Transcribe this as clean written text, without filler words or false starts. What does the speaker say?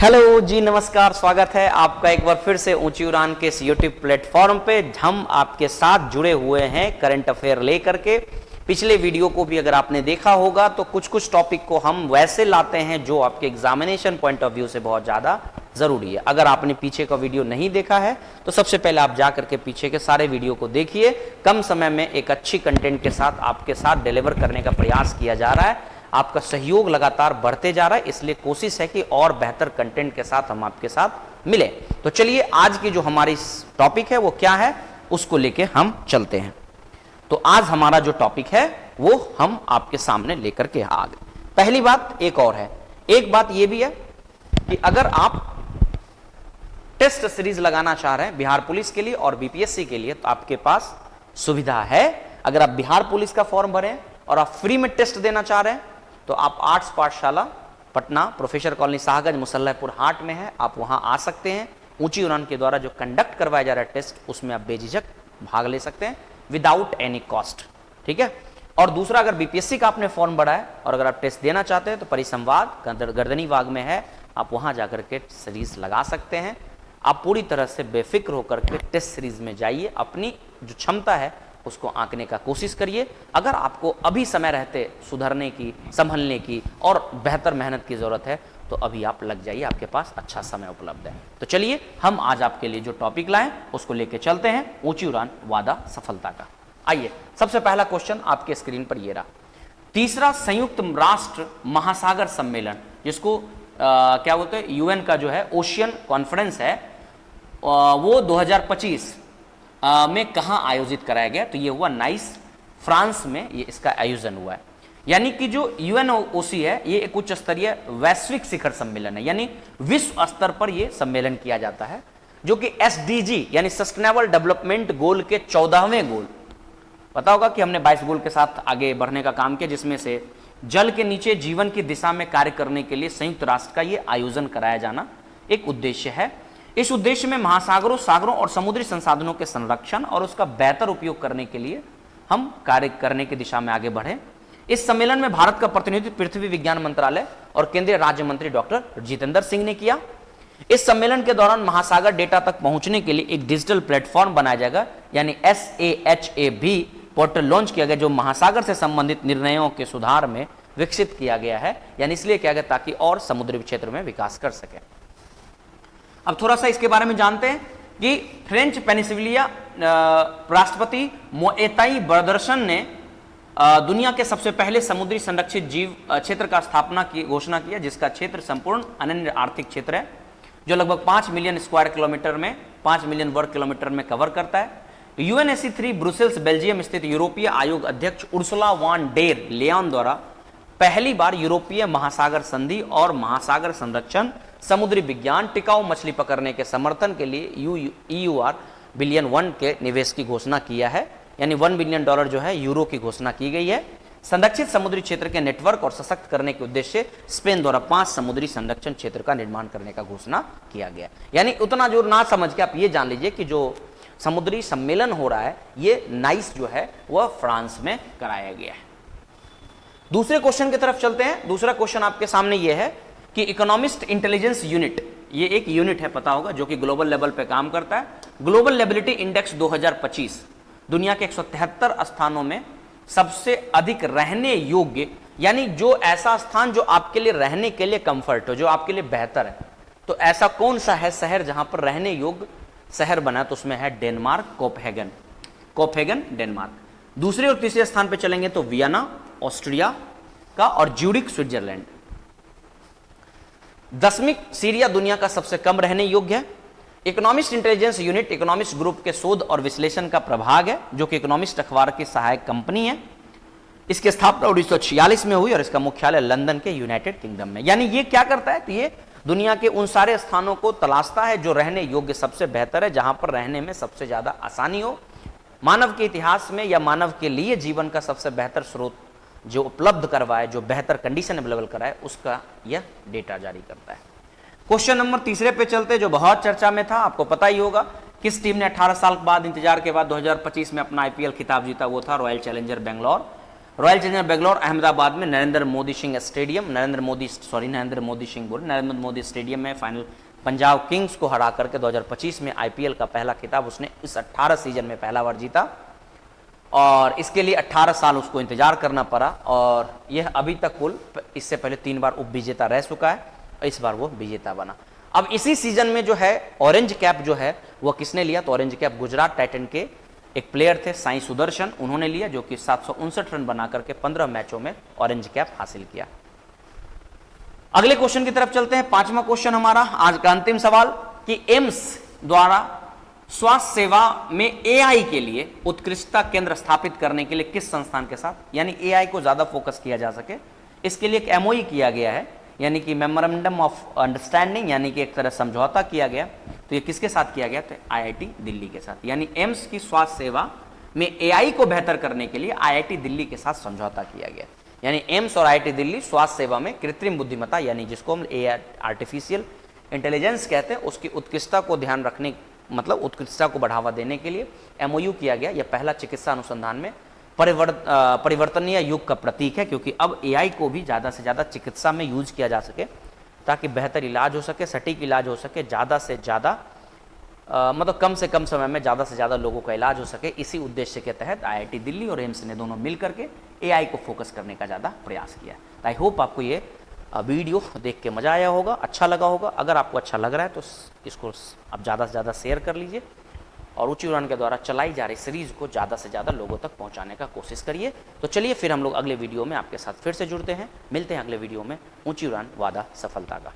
Hello जी, नमस्कार। स्वागत है आपका एक बार फिर से ऊंची उड़ान के इस यूट्यूब प्लेटफॉर्म पे। हम आपके साथ जुड़े हुए हैं करंट अफेयर लेकर के। पिछले वीडियो को भी अगर आपने देखा होगा तो कुछ टॉपिक को हम वैसे लाते हैं जो आपके एग्जामिनेशन पॉइंट ऑफ व्यू से बहुत ज़्यादा ज़रूरी है। अगर आपने पीछे का वीडियो नहीं देखा है तो सबसे पहले आप जा करके पीछे के सारे वीडियो को देखिए। कम समय में एक अच्छी कंटेंट के साथ आपके साथ डिलीवर करने का प्रयास किया जा रहा है। आपका सहयोग लगातार बढ़ते जा रहा है, इसलिए कोशिश है कि और बेहतर कंटेंट के साथ हम आपके साथ मिले। तो चलिए आज की जो हमारी टॉपिक है वो क्या है उसको लेके हम चलते हैं। तो आज हमारा जो टॉपिक है वो हम आपके सामने लेकर के आ गए। पहली बात एक और है, एक बात ये भी है कि अगर आप टेस्ट सीरीज लगाना चाह रहे हैं बिहार पुलिस के लिए और बीपीएससी के लिए तो आपके पास सुविधा है। अगर आप बिहार पुलिस का फॉर्म भरें और आप फ्री में टेस्ट देना चाह रहे हैं तो आप आर्ट्स पाठशाला पटना प्रोफेसर कॉलोनी शाहगंज मुसल्लहपुर हाट में है, आप वहां आ सकते हैं। ऊंची उड़ान के द्वारा जो कंडक्ट करवाया जा रहा है टेस्ट, उसमें आप बेझिझक भाग ले सकते हैं विदाउट एनी कॉस्ट, ठीक है। और दूसरा, अगर बीपीएससी का आपने फॉर्म भरा है और अगर आप टेस्ट देना चाहते हैं तो परिसंवाद गर्दनी बाग में है, आप वहां जाकर के सीरीज लगा सकते हैं। आप पूरी तरह से बेफिक्र होकर के टेस्ट सीरीज में जाइए, अपनी जो क्षमता है उसको आंकने का कोशिश करिए। अगर आपको अभी समय रहते सुधरने की, संभलने की और बेहतर मेहनत की जरूरत है तो अभी आप लग जाइए, आपके पास अच्छा समय उपलब्ध है। तो चलिए हम आज आपके लिए जो टॉपिक लाएं उसको लेके चलते हैं, ऊंची उड़ान वादा सफलता का। आइए, सबसे पहला क्वेश्चन आपके स्क्रीन पर ये रहा। तीसरा संयुक्त राष्ट्र महासागर सम्मेलन, जिसको क्या बोलते हैं, यूएन का जो है ओशियन कॉन्फ्रेंस है, वो 2025 में कहां आयोजित कराया गया? तो ये हुआ नाइस, फ्रांस में ये इसका आयोजन हुआ है। यानी कि जो यूएनओसी है ये एक उच्च स्तरीय वैश्विक शिखर सम्मेलन है, यानी विश्व स्तर पर ये सम्मेलन किया जाता है, जो कि एसडीजी यानी सस्टेनेबल डेवलपमेंट गोल के 14वें गोल, पता होगा कि हमने 22 गोल के साथ आगे बढ़ने का काम किया, जिसमें से जल के नीचे जीवन की दिशा में कार्य करने के लिए संयुक्त राष्ट्र का ये आयोजन कराया जाना एक उद्देश्य है। इस उद्देश्य में महासागरों, सागरों और समुद्री संसाधनों के संरक्षण और उसका बेहतर उपयोग करने के लिए हम कार्य करने की दिशा में आगे बढ़े। इस सम्मेलन में भारत का प्रतिनिधित्व पृथ्वी विज्ञान मंत्रालय और केंद्रीय राज्य मंत्री डॉक्टर जितेंद्र सिंह ने किया। इस सम्मेलन के दौरान महासागर डेटा तक पहुंचने के लिए एक डिजिटल प्लेटफॉर्म बनाया जाएगा, यानी SAHAB पोर्टल लॉन्च किया गया, जो महासागर से संबंधित निर्णयों के सुधार में विकसित किया गया है, यानी इसलिए किया गया ताकि और समुद्री क्षेत्र में विकास कर सके। अब थोड़ा सा इसके बारे में जानते हैं कि फ्रेंच पेनिसिलिया राष्ट्रपति मोएताई बर्दर्शन ने दुनिया के सबसे पहले समुद्री संरक्षित जीव क्षेत्र का स्थापना की घोषणा की है, जिसका क्षेत्र संपूर्ण अनन्य आर्थिक क्षेत्र है, जो लगभग 5 मिलियन स्क्वायर किलोमीटर में 5 मिलियन वर्ग किलोमीटर में कवर करता है। UNSC3 ब्रुसेल्स बेल्जियम स्थित यूरोपीय आयोग अध्यक्ष उर्सुला वान डेर लेयन द्वारा पहली बार यूरोपीय महासागर संधि और महासागर संरक्षण, समुद्री विज्ञान, टिकाऊ मछली पकड़ने के समर्थन के लिए EUR बिलियन 1 के निवेश की घोषणा किया है, यानी $1 बिलियन जो है यूरो की घोषणा की गई है। संरक्षित समुद्री क्षेत्र के नेटवर्क और सशक्त करने के उद्देश्य से स्पेन द्वारा 5 समुद्री संरक्षण क्षेत्र का निर्माण करने का घोषणा किया गया। यानी उतना जोर ना समझ के आप ये जान लीजिए कि जो समुद्री सम्मेलन हो रहा है ये नाइस जो है वह फ्रांस में कराया गया है। दूसरे क्वेश्चन की तरफ चलते हैं। दूसरा क्वेश्चन आपके सामने ये है कि इकोनॉमिस्ट इंटेलिजेंस यूनिट, ये एक यूनिट है पता होगा, जो कि ग्लोबल लेवल पे काम करता है। ग्लोबल लेबिलिटी इंडेक्स 2025 दुनिया के 173 स्थानों में सबसे अधिक रहने योग्य, यानी जो ऐसा स्थान जो आपके लिए रहने के लिए कंफर्ट हो, जो आपके लिए बेहतर है, तो ऐसा कौन सा है शहर जहां पर रहने योग्य शहर बना? तो उसमें है डेनमार्क, कोपेनहेगन डेनमार्क। दूसरे और तीसरे स्थान पर चलेंगे तो वियना ऑस्ट्रिया का और ज्यूरिख स्विट्जरलैंड। 10वीं सीरिया दुनिया का सबसे कम रहने योग्य है। Economist intelligence unit economist group के शोध और विश्लेषण का प्रभाग है, जो कि इकोनॉमिस्ट अखबार की सहायक कंपनी है। इसकी स्थापना 1946 में हुई और इसका मुख्यालय लंदन के यूनाइटेड किंगडम में। यानी ये क्या करता है? तो ये दुनिया के उन सारे स्थानों को तलाशता है जो रहने योग्य सबसे बेहतर है, जहां पर रहने में सबसे ज्यादा आसानी हो, मानव के इतिहास में या मानव के लिए जीवन का सबसे बेहतर स्रोत जो उपलब्ध करवाए, जो बेहतर कंडीशन अवेलेबल कराए, उसका यह डेटा जारी करता है। क्वेश्चन नंबर तीसरे पे चलते, जो बहुत चर्चा में था, आपको पता ही होगा किस टीम ने 18 साल बाद इंतजार के बाद 2025 में अपना IPL खिताब जीता? वो था royal challenger Bangalore. Royal challenger Bangalore Ahmedabad में नरेंद्र मोदी स्टेडियम में फाइनल पंजाब किंग्स को हरा करके 2025 में आईपीएल का पहला खिताब उसने इस 18 सीजन में पहला बार जीता और इसके लिए 18 साल उसको इंतजार करना पड़ा और यह अभी तक कुल इससे पहले 3 बार उप विजेता रह चुका है और इस बार वो विजेता बना। अब इसी सीजन में जो है ऑरेंज कैप जो है वो किसने लिया, तो ऑरेंज कैप गुजरात टाइटन के एक प्लेयर थे साई सुदर्शन, उन्होंने लिया, जो कि 759 रन बना करके 15 मैचों में ऑरेंज कैप हासिल किया। अगले क्वेश्चन की तरफ चलते हैं। 5वां क्वेश्चन हमारा आज का अंतिम सवाल कि एम्स द्वारा स्वास्थ्य सेवा में एआई के लिए उत्कृष्टता केंद्र स्थापित करने के लिए किस संस्थान के साथ, यानी एआई को ज्यादा फोकस किया जा सके, इसके लिए एक एमओयू किया गया है, यानी कि मेमोरेंडम ऑफ अंडरस्टैंडिंग, यानी कि एक तरह समझौता किया गया। तो ये किसके साथ किया गया, तो आईआईटी दिल्ली के साथ। यानी एम्स की स्वास्थ्य सेवा में एआई को बेहतर करने के लिए आईआईटी दिल्ली के साथ समझौता किया गया। यानी एम्स और आईआईटी दिल्ली स्वास्थ्य सेवा में कृत्रिम बुद्धिमत्ता, यानी जिसको हम आर्टिफिशियल इंटेलिजेंस कहते हैं, उसकी उत्कृष्टता को ध्यान रखने, मतलब उत्कृष्टता को बढ़ावा देने के लिए एमओयू किया गया। यह पहला चिकित्सा अनुसंधान में परिवर्तनीय युग का प्रतीक है, क्योंकि अब एआई को भी ज़्यादा से ज़्यादा चिकित्सा में यूज किया जा सके ताकि बेहतर इलाज हो सके, सटीक इलाज हो सके, ज़्यादा से ज़्यादा मतलब कम से कम समय में ज़्यादा से ज़्यादा लोगों का इलाज हो सके। इसी उद्देश्य के तहत आईआईटी दिल्ली और एम्स ने दोनों मिल करके एआई को फोकस करने का ज़्यादा प्रयास किया। आई होप आपको ये वीडियो देख के मज़ा आया होगा, अच्छा लगा होगा। अगर आपको अच्छा लग रहा है तो इसको आप ज़्यादा से ज़्यादा शेयर कर लीजिए और ऊंची उड़ान के द्वारा चलाई जा रही सीरीज़ को ज़्यादा से ज़्यादा लोगों तक पहुंचाने का कोशिश करिए। तो चलिए फिर हम लोग अगले वीडियो में आपके साथ फिर से जुड़ते हैं, मिलते हैं अगले वीडियो में। ऊंची उड़ान वादा सफलता का।